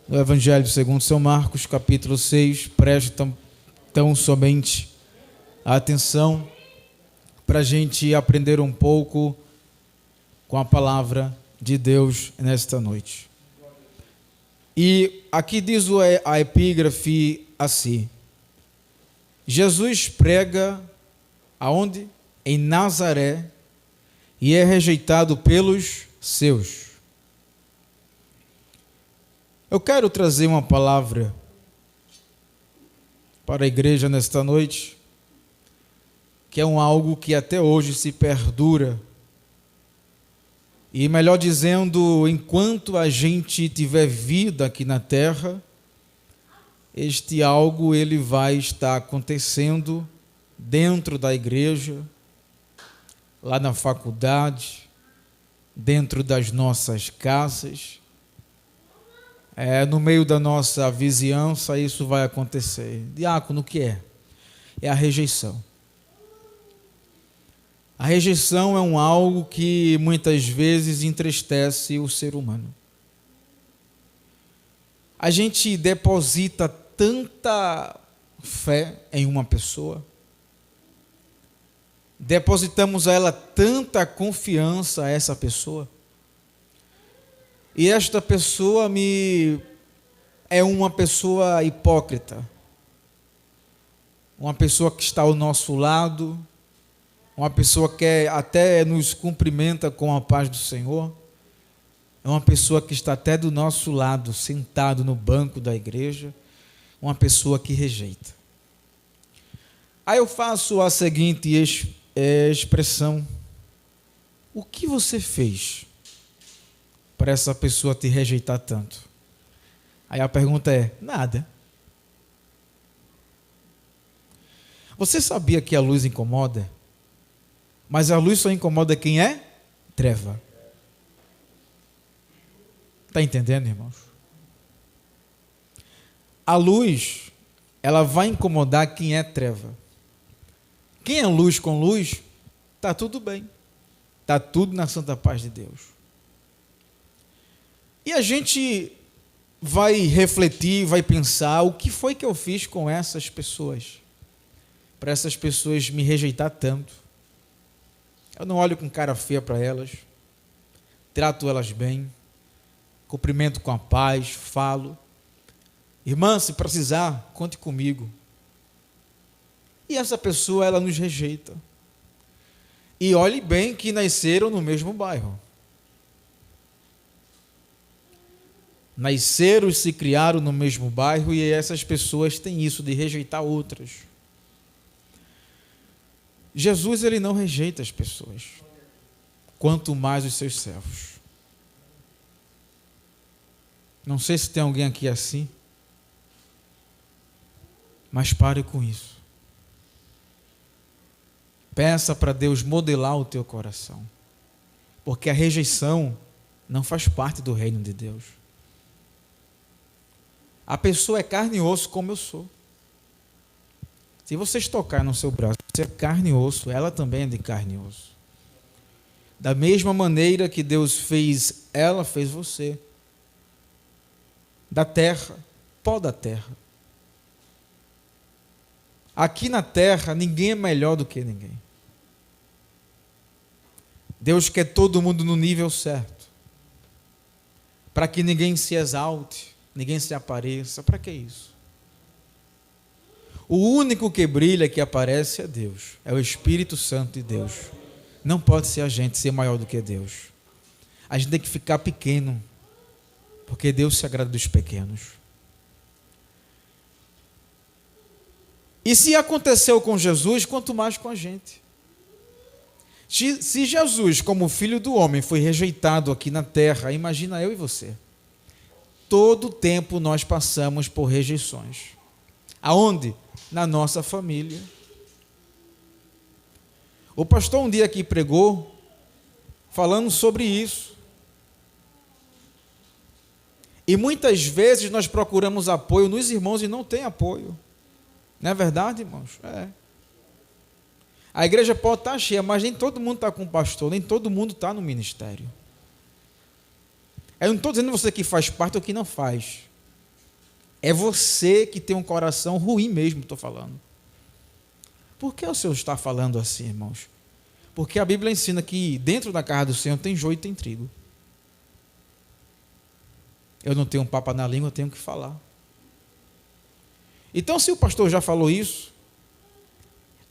No Evangelho segundo São Marcos, capítulo 6, prestam tão somente a atenção para a gente aprender um pouco com a palavra de Deus nesta noite. E aqui diz a epígrafe assim: Jesus prega aonde? Em Nazaré, e é rejeitado pelos seus. Eu quero trazer uma palavra para a igreja nesta noite, que é algo que até hoje se perdura. E melhor dizendo, enquanto a gente tiver vida aqui na terra, este algo ele vai estar acontecendo dentro da igreja, lá na faculdade, dentro das nossas casas, no meio da nossa vizinhança, isso vai acontecer. Diácono, o que é? É a rejeição. A rejeição é algo que muitas vezes entristece o ser humano. A gente deposita tanta fé em uma pessoa, depositamos a ela tanta confiança a essa pessoa, e esta pessoa é uma pessoa hipócrita, uma pessoa que está ao nosso lado, uma pessoa que até nos cumprimenta com a paz do Senhor, é uma pessoa que está até do nosso lado, sentado no banco da igreja, uma pessoa que rejeita. Aí eu faço a seguinte expressão: o que você fez para essa pessoa te rejeitar tanto? Aí a pergunta é: nada. Você sabia que a luz incomoda? Mas a luz só incomoda quem é treva. Está entendendo, irmãos? A luz, ela vai incomodar quem é treva. Quem é luz com luz, está tudo bem. Está tudo na santa paz de Deus. E a gente vai refletir, vai pensar: o que foi que eu fiz com essas pessoas? Para essas pessoas me rejeitar tanto. Eu não olho com cara feia para elas, trato elas bem, cumprimento com a paz, falo: irmã, se precisar, conte comigo. E essa pessoa, ela nos rejeita. E olhe bem que nasceram no mesmo bairro. Nasceram e se criaram no mesmo bairro, e essas pessoas têm isso de rejeitar outras. Jesus, ele não rejeita as pessoas, quanto mais os seus servos. Não sei se tem alguém aqui assim, mas pare com isso. Peça para Deus modelar o teu coração, porque a rejeição não faz parte do reino de Deus. A pessoa é carne e osso como eu sou. Se vocês tocarem no seu braço, você é carne e osso, ela também é de carne e osso. Da mesma maneira que Deus fez ela, fez você. Da terra, pó da terra. Aqui na terra, ninguém é melhor do que ninguém. Deus quer todo mundo no nível certo, para que ninguém se exalte, ninguém se apareça. Para que isso? O único que brilha, que aparece, é Deus. É o Espírito Santo de Deus. Não pode ser a gente ser maior do que Deus. A gente tem que ficar pequeno, porque Deus se agrada dos pequenos. E se aconteceu com Jesus, quanto mais com a gente. Se Jesus, como filho do homem, foi rejeitado aqui na terra, imagina eu e você. Todo tempo nós passamos por rejeições. Aonde? Na nossa família. O pastor um dia aqui pregou, falando sobre isso. E muitas vezes nós procuramos apoio nos irmãos e não tem apoio. Não é verdade, irmãos? É. A igreja pode estar cheia, mas nem todo mundo está com o pastor, nem todo mundo está no ministério. Eu não estou dizendo você que faz parte ou que não faz. É você que tem um coração ruim mesmo, estou falando. Por que o Senhor está falando assim, irmãos? Porque a Bíblia ensina que dentro da casa do Senhor tem joio e tem trigo. Eu não tenho um papo na língua, eu tenho que falar. Então, se o pastor já falou isso,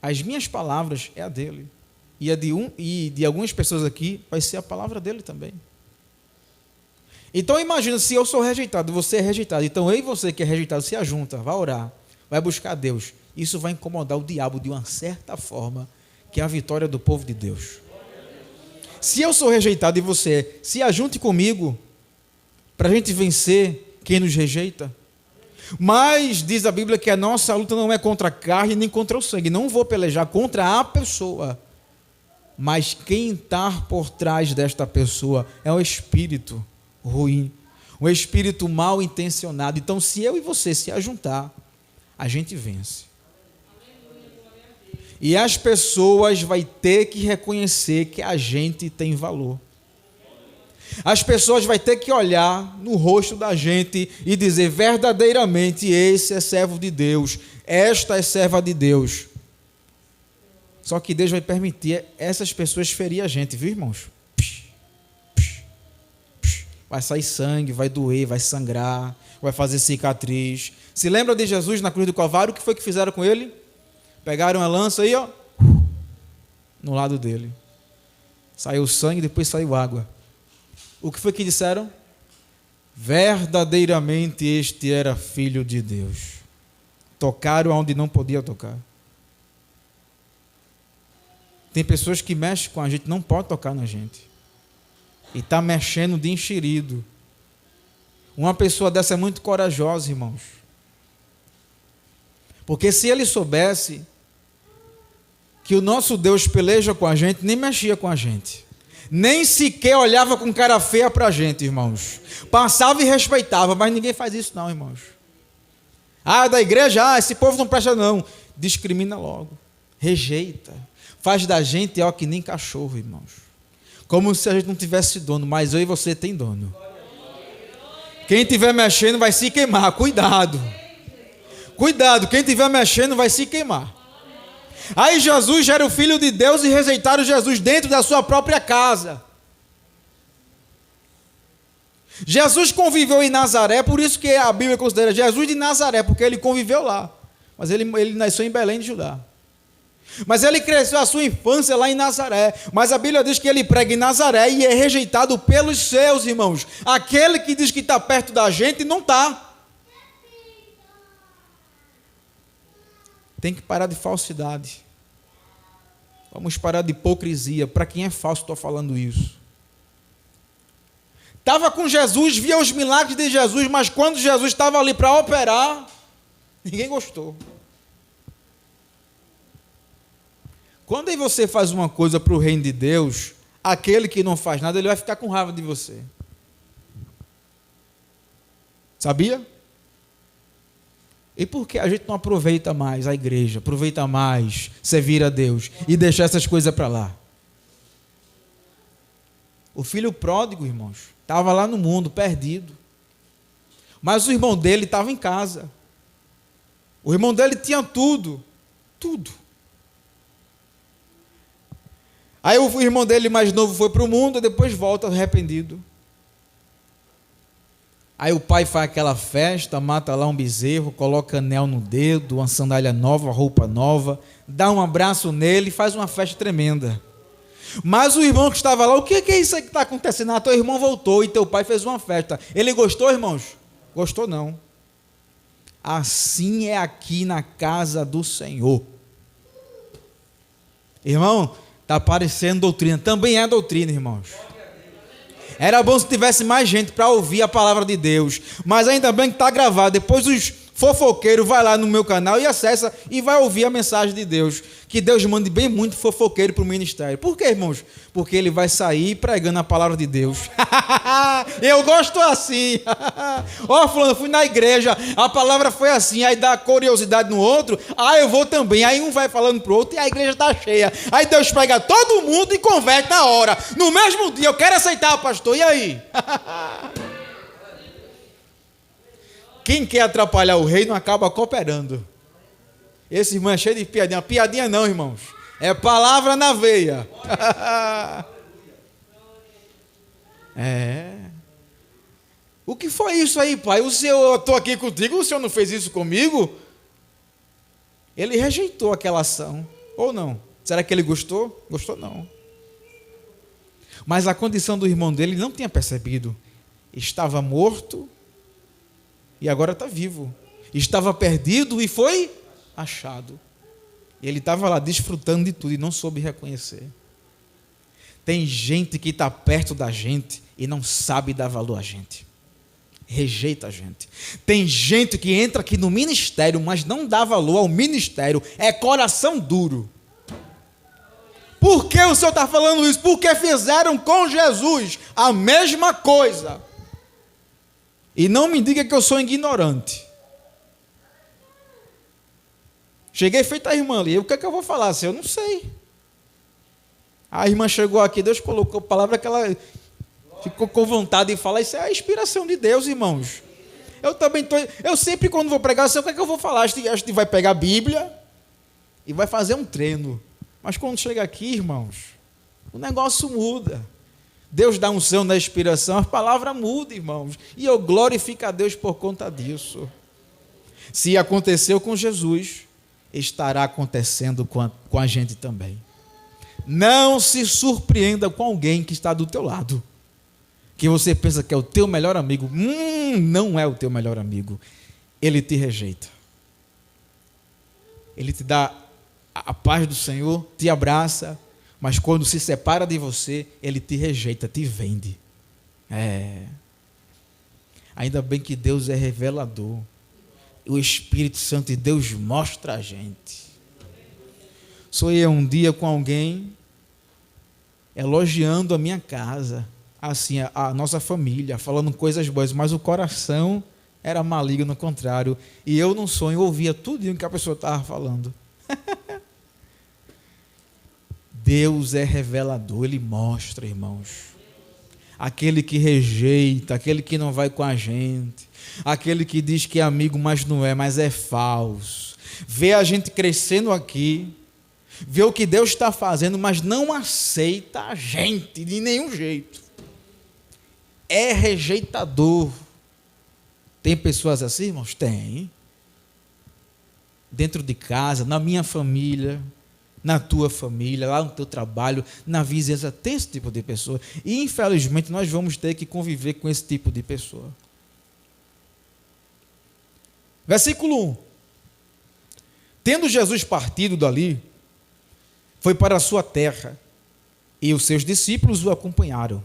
as minhas palavras é a dele. E a de algumas pessoas aqui vai ser a palavra dele também. Então imagina, se eu sou rejeitado, você é rejeitado, então eu e você que é rejeitado se ajunta, vai orar, vai buscar Deus. Isso vai incomodar o diabo de uma certa forma, que é a vitória do povo de Deus. Se eu sou rejeitado e você se ajunte comigo para a gente vencer quem nos rejeita. Mas diz a Bíblia que a nossa luta não é contra a carne nem contra o sangue. Não vou pelejar contra a pessoa, mas quem está por trás desta pessoa é o espírito ruim, um espírito mal intencionado. Então, se eu e você se ajuntar, a gente vence. E as pessoas vão ter que reconhecer que a gente tem valor. As pessoas vão ter que olhar no rosto da gente e dizer verdadeiramente: esse é servo de Deus, esta é serva de Deus. Só que Deus vai permitir essas pessoas ferir a gente, viu, irmãos? Vai sair sangue, vai doer, vai sangrar, vai fazer cicatriz. Se lembra de Jesus na cruz do Calvário? O que foi que fizeram com ele? Pegaram a lança aí, ó, no lado dele. Saiu sangue, depois saiu água. O que foi que disseram? Verdadeiramente este era filho de Deus. Tocaram onde não podia tocar. Tem pessoas que mexem com a gente, não pode tocar na gente. E está mexendo de enxerido. Uma pessoa dessa é muito corajosa, irmãos. Porque se ele soubesse que o nosso Deus peleja com a gente, nem mexia com a gente. Nem sequer olhava com cara feia para a gente, irmãos. Passava e respeitava, mas ninguém faz isso não, irmãos. Da igreja, esse povo não presta não. Discrimina logo, rejeita. Faz da gente, ó, que nem cachorro, irmãos. Como se a gente não tivesse dono, mas eu e você tem dono. Quem estiver mexendo vai se queimar, cuidado. Cuidado, quem estiver mexendo vai se queimar. Aí Jesus já era o Filho de Deus e rejeitaram Jesus dentro da sua própria casa. Jesus conviveu em Nazaré, por isso que a Bíblia considera Jesus de Nazaré, porque ele conviveu lá. Mas ele nasceu em Belém de Judá. Mas ele cresceu a sua infância lá em Nazaré. Mas a Bíblia diz que ele prega em Nazaré e é rejeitado pelos seus, irmãos. Aquele que diz que está perto da gente não está. Tem que parar de falsidade. Vamos parar de hipocrisia. Para quem é falso, estou falando isso. Estava com Jesus, via os milagres de Jesus, mas quando Jesus estava ali para operar, ninguém gostou. Quando aí você faz uma coisa para o reino de Deus, aquele que não faz nada, ele vai ficar com raiva de você. Sabia? E por que a gente não aproveita mais a igreja, aproveita mais servir a Deus e deixar essas coisas para lá? O filho pródigo, irmãos, estava lá no mundo, perdido. Mas o irmão dele estava em casa. O irmão dele tinha tudo. Tudo. Aí o irmão dele mais novo foi para o mundo, depois volta arrependido. Aí o pai faz aquela festa, mata lá um bezerro, coloca anel no dedo, uma sandália nova, roupa nova, dá um abraço nele e faz uma festa tremenda. Mas o irmão que estava lá, o que é isso aí que está acontecendo? Teu irmão voltou e teu pai fez uma festa. Ele gostou, irmãos? Gostou não. Assim é aqui na casa do Senhor. Irmão, está parecendo doutrina. Também é doutrina, irmãos. Era bom se tivesse mais gente para ouvir a palavra de Deus. Mas ainda bem que está gravado. Depois os fofoqueiros vai lá no meu canal e acessa e vai ouvir a mensagem de Deus. Que Deus mande bem muito fofoqueiro para o ministério. Por quê, irmãos? Porque ele vai sair pregando a palavra de Deus. Eu gosto assim. Fulano, fui na igreja, a palavra foi assim, aí dá curiosidade no outro, eu vou também. Aí um vai falando para o outro e a igreja está cheia. Aí Deus pega todo mundo e converte na hora. No mesmo dia, eu quero aceitar, pastor, e aí? quem quer atrapalhar o reino acaba cooperando. Esse irmão é cheio de piadinha. Piadinha não, irmãos. É palavra na veia. O que foi isso aí, pai? Eu estou aqui contigo, o senhor não fez isso comigo? Ele rejeitou aquela ação, ou não? Será que ele gostou? Gostou não. Mas a condição do irmão dele não tinha percebido. Estava morto e agora está vivo. Estava perdido e foi achado. Ele estava lá desfrutando de tudo e não soube reconhecer. Tem gente que está perto da gente e não sabe dar valor a gente. Rejeita a gente. Tem gente que entra aqui no ministério, mas não dá valor ao ministério. É coração duro. Por que o senhor está falando isso? Porque fizeram com Jesus a mesma coisa. E não me diga que eu sou ignorante. Cheguei feito a irmã ali. O que é que eu vou falar? Eu não sei. A irmã chegou aqui, Deus colocou a palavra que ela ficou com vontade de falar. Isso é a inspiração de Deus, irmãos. Eu também estou. Eu sempre, quando vou pregar, sei o que é que eu vou falar. A gente vai pegar a Bíblia e vai fazer um treino. Mas quando chega aqui, irmãos, o negócio muda. Deus dá unção na inspiração, a palavra muda, irmãos. E eu glorifico a Deus por conta disso. Se aconteceu com Jesus, estará acontecendo com a gente também. Não se surpreenda com alguém que está do teu lado, que você pensa que é o teu melhor amigo. Não é o teu melhor amigo. Ele te rejeita. Ele te dá a paz do Senhor, te abraça, mas quando se separa de você, ele te rejeita, te vende. Ainda bem que Deus é revelador. O Espírito Santo de Deus mostra a gente. Sonhei um dia com alguém elogiando a minha casa, assim, a nossa família, falando coisas boas, mas o coração era maligno, ao contrário. E eu, num sonho, ouvia tudo o que a pessoa estava falando. Deus é revelador, Ele mostra, irmãos. Aquele que rejeita, aquele que não vai com a gente, aquele que diz que é amigo, mas não é, mas é falso. Vê a gente crescendo aqui, vê o que Deus está fazendo, mas não aceita a gente de nenhum jeito. É rejeitador. Tem pessoas assim, irmãos? Tem. Dentro de casa, na minha família, na tua família, lá no teu trabalho, na vizinhança, tem esse tipo de pessoa. E, infelizmente, nós vamos ter que conviver com esse tipo de pessoa. Versículo 1. Tendo Jesus partido dali, foi para a sua terra, e os seus discípulos o acompanharam.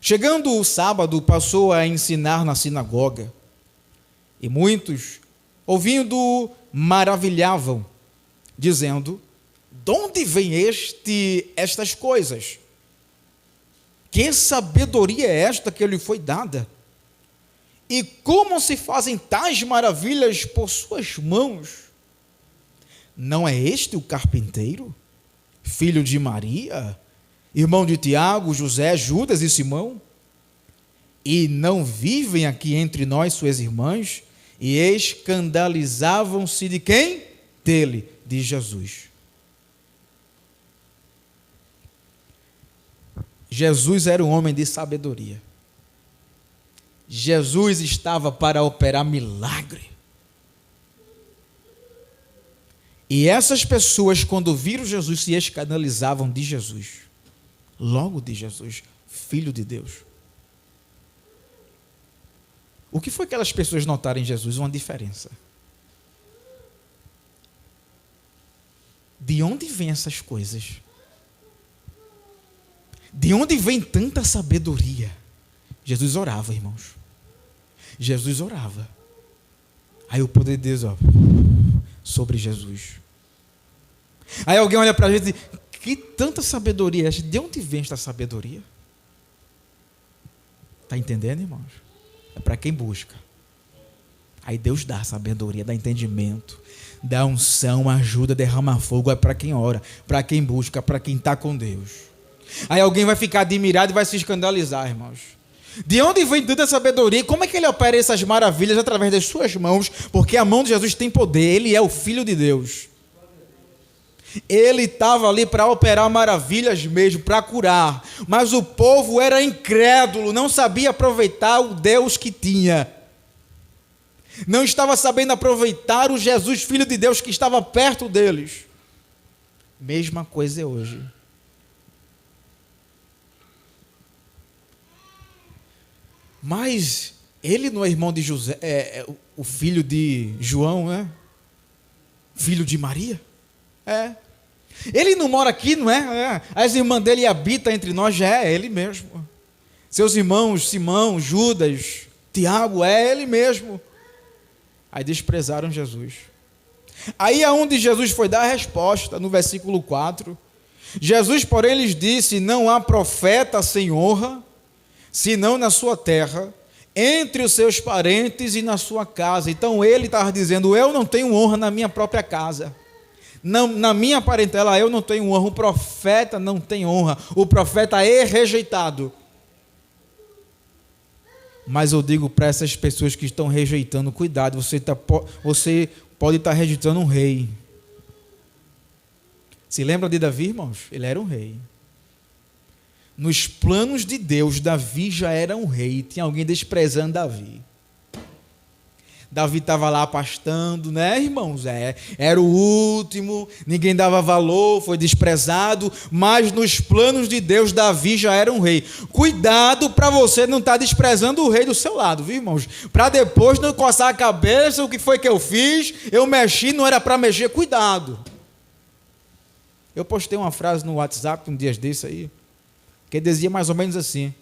Chegando o sábado, passou a ensinar na sinagoga, e muitos, ouvindo, maravilhavam, dizendo: de onde vem estas coisas? Que sabedoria é esta que lhe foi dada? E como se fazem tais maravilhas por suas mãos? Não é este o carpinteiro, filho de Maria, irmão de Tiago, José, Judas e Simão? E não vivem aqui entre nós suas irmãs? E escandalizavam-se de quem? Dele, de Jesus. Jesus era um homem de sabedoria. Jesus estava para operar milagre. E essas pessoas, quando viram Jesus, se escandalizavam de Jesus. Logo de Jesus, Filho de Deus. O que foi que aquelas pessoas notaram em Jesus? Uma diferença. De onde vêm essas coisas? De onde vem tanta sabedoria? Jesus orava, irmãos. Jesus orava. Aí o poder de Deus, sobre Jesus. Aí alguém olha para a gente e diz: que tanta sabedoria é essa? De onde vem esta sabedoria? Está entendendo, irmãos? É para quem busca. Aí Deus dá sabedoria, dá entendimento, dá unção, ajuda, derrama fogo. É para quem ora, para quem busca, para quem está com Deus. Aí alguém vai ficar admirado e vai se escandalizar, irmãos. De onde vem tanta sabedoria? Como é que ele opera essas maravilhas através das suas mãos? Porque a mão de Jesus tem poder, ele é o Filho de Deus. Ele estava ali para operar maravilhas mesmo, para curar. Mas o povo era incrédulo, não sabia aproveitar o Deus que tinha. Não estava sabendo aproveitar o Jesus, Filho de Deus, que estava perto deles. Mesma coisa é hoje. Mas ele não é irmão de José, é o filho de João, né? Filho de Maria? É. Ele não mora aqui, não é? As irmãs dele habitam entre nós, já é ele mesmo. Seus irmãos, Simão, Judas, Tiago, é ele mesmo. Aí desprezaram Jesus. Aí é onde Jesus foi dar a resposta, no versículo 4. Jesus, porém, lhes disse: não há profeta sem honra, senão na sua terra, entre os seus parentes e na sua casa. Então ele estava dizendo: eu não tenho honra na minha própria casa. Não, na minha parentela eu não tenho honra. O profeta não tem honra. O profeta é rejeitado. Mas eu digo para essas pessoas que estão rejeitando: cuidado, você pode estar rejeitando um rei. Se lembra de Davi, irmãos? Ele era um rei. Nos planos de Deus, Davi já era um rei. Tinha alguém desprezando Davi. Davi estava lá pastando, né, irmãos? Era o último, ninguém dava valor, foi desprezado. Mas nos planos de Deus, Davi já era um rei. Cuidado para você não estar desprezando o rei do seu lado, viu, irmãos? Para depois não coçar a cabeça: o que foi que eu fiz? Eu mexi, não era para mexer. Cuidado. Eu postei uma frase no WhatsApp um dia desse aí, que dizia mais ou menos assim: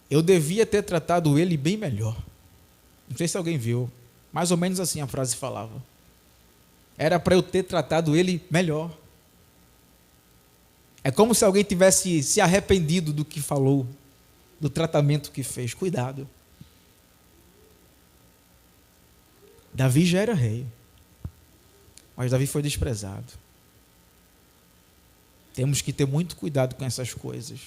eu devia ter tratado ele bem melhor. Não sei se alguém viu. Mais ou menos assim a frase falava. Era para eu ter tratado ele melhor. É como se alguém tivesse se arrependido do que falou, do tratamento que fez. Cuidado. Davi já era rei, mas Davi foi desprezado. Temos que ter muito cuidado com essas coisas.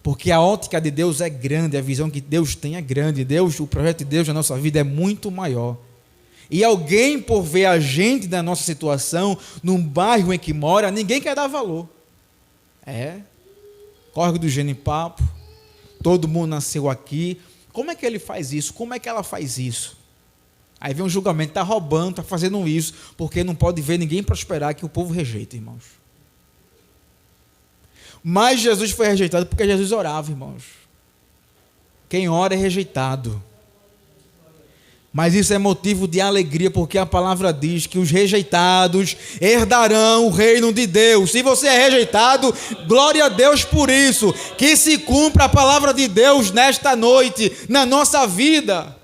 Porque a ótica de Deus é grande, a visão que Deus tem é grande. O projeto de Deus na nossa vida é muito maior. E alguém, por ver a gente na nossa situação, num bairro em que mora, ninguém quer dar valor. Córrego do Genipapo, todo mundo nasceu aqui. Como é que ele faz isso? Como é que ela faz isso? Aí vem um julgamento: está roubando, está fazendo isso, porque não pode ver ninguém prosperar, que o povo rejeita, irmãos. Mas Jesus foi rejeitado porque Jesus orava, irmãos. Quem ora é rejeitado. Mas isso é motivo de alegria, porque a palavra diz que os rejeitados herdarão o reino de Deus. Se você é rejeitado, glória a Deus por isso. Que se cumpra a palavra de Deus nesta noite, na nossa vida.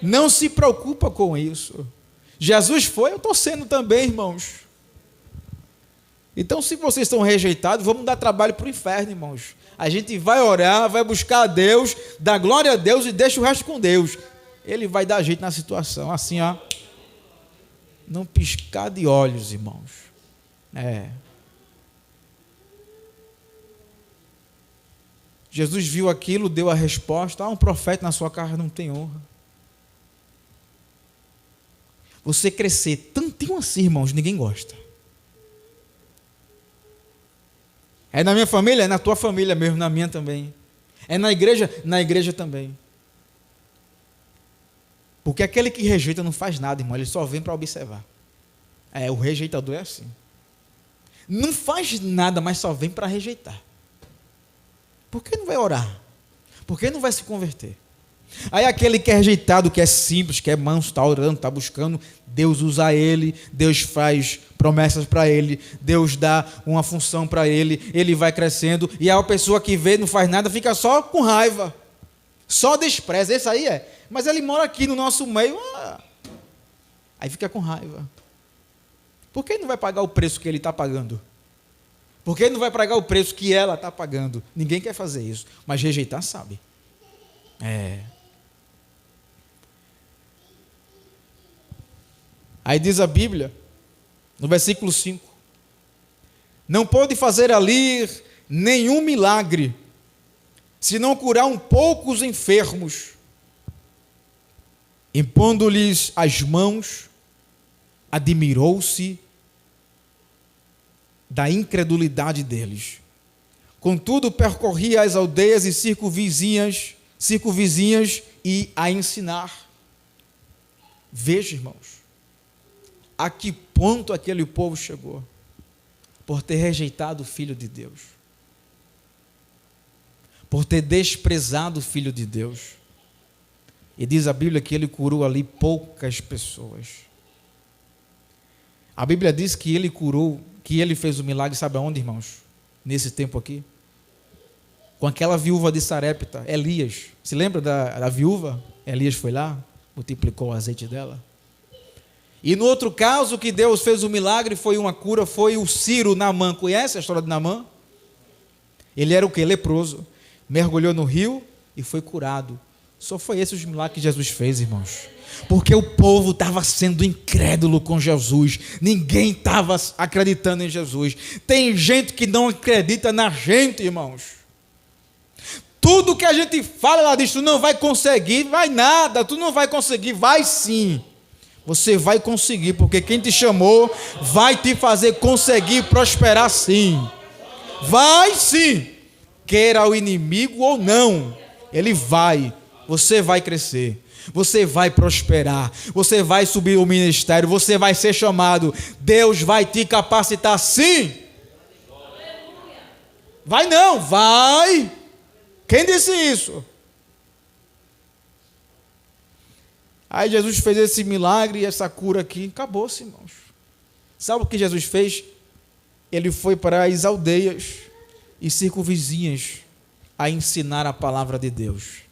Não se preocupa com isso. Jesus foi, eu estou sendo também, irmãos. Então, se vocês estão rejeitados, vamos dar trabalho para o inferno, irmãos. A gente vai orar, vai buscar a Deus, dá glória a Deus e deixa o resto com Deus. Ele vai dar jeito na situação, assim, ó. Não piscar de olhos, irmãos. Jesus viu aquilo, deu a resposta: um profeta na sua casa não tem honra. Você crescer tantinho assim, irmãos, ninguém gosta. É na minha família, é na tua família mesmo, na minha também. É na igreja também. Porque aquele que rejeita não faz nada, irmão, ele só vem para observar. O rejeitador é assim. Não faz nada, mas só vem para rejeitar. Por que não vai orar? Por que não vai se converter? Aí aquele que é rejeitado, que é simples, que é manso, está orando, está buscando, Deus usa ele, Deus faz promessas para ele, Deus dá uma função para ele, ele vai crescendo, e a pessoa que vê, não faz nada, fica só com raiva, só despreza. Esse aí mas ele mora aqui no nosso meio, aí fica com raiva. Por que não vai pagar o preço que ele está pagando? Por que não vai pagar o preço que ela está pagando? Ninguém quer fazer isso, mas rejeitar sabe. Aí diz a Bíblia, no versículo 5: não pôde fazer ali nenhum milagre, se não curar um pouco os enfermos, impondo-lhes as mãos, admirou-se da incredulidade deles. Contudo, percorria as aldeias e circunvizinhas e a ensinar. Veja, irmãos, a que ponto aquele povo chegou por ter rejeitado o Filho de Deus, por ter desprezado o Filho de Deus. E diz a Bíblia que ele curou ali poucas pessoas. A Bíblia diz que ele curou, que ele fez o milagre, sabe aonde, irmãos? Nesse tempo aqui, com aquela viúva de Sarepta, Elias. Se lembra da viúva? Elias foi lá, multiplicou o azeite dela. E no outro caso que Deus fez o milagre, foi uma cura, foi o Ciro Naamã. Conhece a história de Naamã? Ele era o quê? Leproso. Mergulhou no rio e foi curado. Só foi esse os milagres que Jesus fez, irmãos. Porque o povo estava sendo incrédulo com Jesus. Ninguém estava acreditando em Jesus. Tem gente que não acredita na gente, irmãos. Tudo que a gente fala, ela diz, tu não vai conseguir, vai nada, tu não vai conseguir, vai sim. Você vai conseguir, porque quem te chamou vai te fazer conseguir prosperar sim. Vai sim. Queira o inimigo ou não, ele vai. Você vai crescer. Você vai prosperar. Você vai subir o ministério. Você vai ser chamado. Deus vai te capacitar sim. Vai não, vai. Quem disse isso? Aí Jesus fez esse milagre e essa cura aqui. Acabou-se, irmãos. Sabe o que Jesus fez? Ele foi para as aldeias e circunvizinhas a ensinar a palavra de Deus.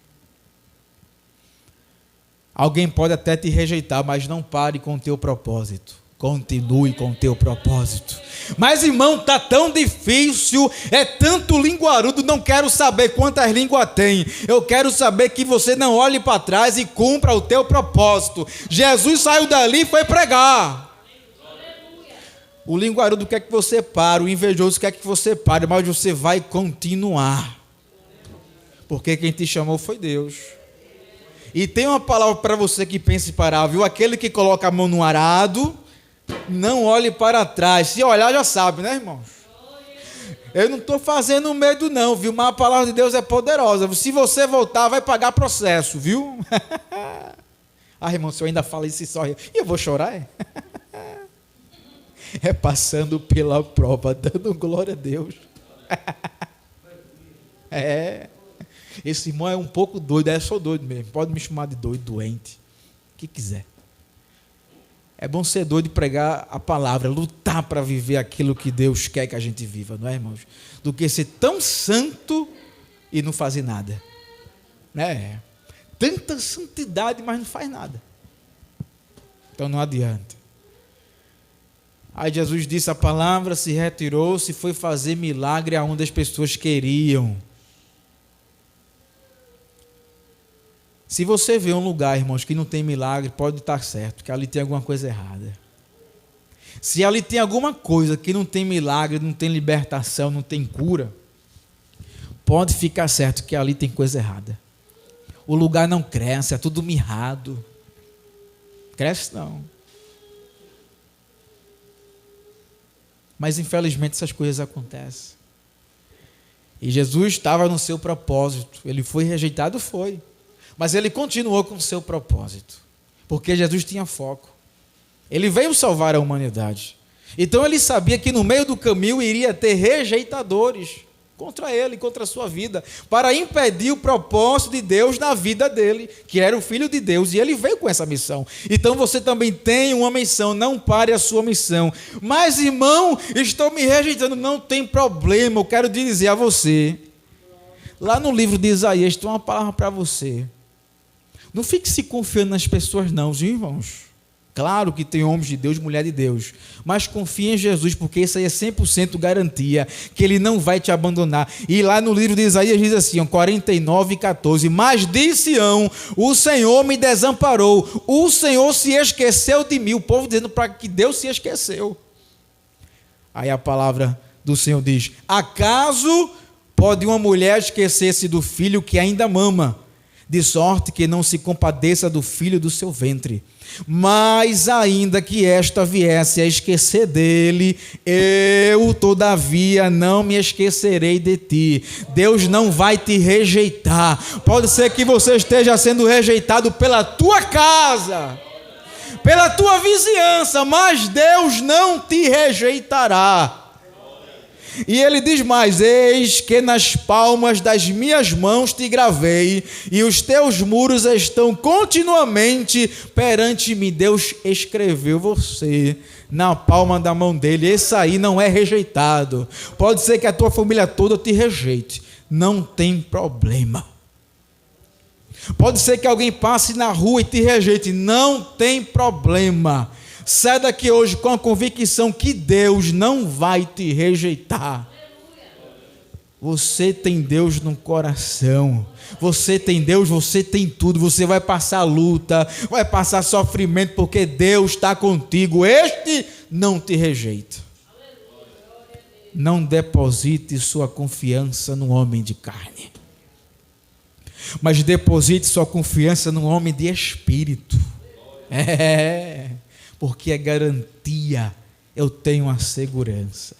Alguém pode até te rejeitar, mas não pare com o teu propósito. Continue com o teu propósito. Mas, irmão, está tão difícil, é tanto linguarudo, não quero saber quantas línguas tem. Eu quero saber que você não olhe para trás e cumpra o teu propósito. Jesus saiu dali e foi pregar. O linguarudo quer que você pare, o invejoso quer que você pare, mas você vai continuar. Porque quem te chamou foi Deus. E tem uma palavra para você que pensa em parar, viu? Aquele que coloca a mão no arado, não olhe para trás. Se olhar, já sabe, né, irmãos? Eu não estou fazendo medo, não, viu? Mas a palavra de Deus é poderosa. Se você voltar, vai pagar processo, viu? Ah, irmão, se eu ainda falo isso e só... E eu vou chorar, é? É passando pela prova, dando glória a Deus. É... Esse irmão é um pouco doido, é só doido mesmo. Pode me chamar de doido, doente, o que quiser. É bom ser doido e pregar a palavra, lutar para viver aquilo que Deus quer que a gente viva, não é, irmãos? Do que ser tão santo e não fazer nada. Né? Tanta santidade, mas não faz nada. Então não adianta. Aí Jesus disse a palavra, se retirou, se foi fazer milagre aonde as pessoas queriam. Se você vê um lugar, irmãos, que não tem milagre, pode estar certo, que ali tem alguma coisa errada. Se ali tem alguma coisa que não tem milagre, não tem libertação, não tem cura, pode ficar certo que ali tem coisa errada. O lugar não cresce, é tudo mirrado. Cresce não. Mas infelizmente essas coisas acontecem. E Jesus estava no seu propósito. Ele foi rejeitado, foi. Mas ele continuou com o seu propósito, porque Jesus tinha foco. Ele veio salvar a humanidade. Então ele sabia que no meio do caminho iria ter rejeitadores contra ele, contra a sua vida, para impedir o propósito de Deus na vida dele, que era o Filho de Deus, e ele veio com essa missão. Então você também tem uma missão, não pare a sua missão. Mas, irmão, estou me rejeitando, não tem problema, eu quero dizer a você, lá no livro de Isaías tem uma palavra para você. Não fique se confiando nas pessoas não, viu, irmãos? Claro que tem homens de Deus, mulher de Deus, mas confie em Jesus, porque isso aí é 100% garantia, que Ele não vai te abandonar. E lá no livro de Isaías diz assim, 49:14, mas de Sião, o Senhor me desamparou, o Senhor se esqueceu de mim. O povo dizendo para que Deus se esqueceu. Aí a palavra do Senhor diz: acaso pode uma mulher esquecer-se do filho que ainda mama, de sorte que não se compadeça do filho do seu ventre? Mas ainda que esta viesse a esquecer dele, eu todavia não me esquecerei de ti. Deus não vai te rejeitar. Pode ser que você esteja sendo rejeitado pela tua casa, pela tua vizinhança, mas Deus não te rejeitará. E ele diz mais: eis que nas palmas das minhas mãos te gravei, e os teus muros estão continuamente perante mim. Deus escreveu você na palma da mão dele. Esse aí não é rejeitado. Pode ser que a tua família toda te rejeite, não tem problema. Pode ser que alguém passe na rua e te rejeite, não tem problema. Sai daqui hoje com a convicção que Deus não vai te rejeitar. Você tem Deus no coração. Você tem Deus, você tem tudo. Você vai passar luta, vai passar sofrimento, porque Deus está contigo. Este não te rejeita. Não deposite sua confiança no homem de carne, mas deposite sua confiança no homem de espírito. Porque é garantia, eu tenho a segurança.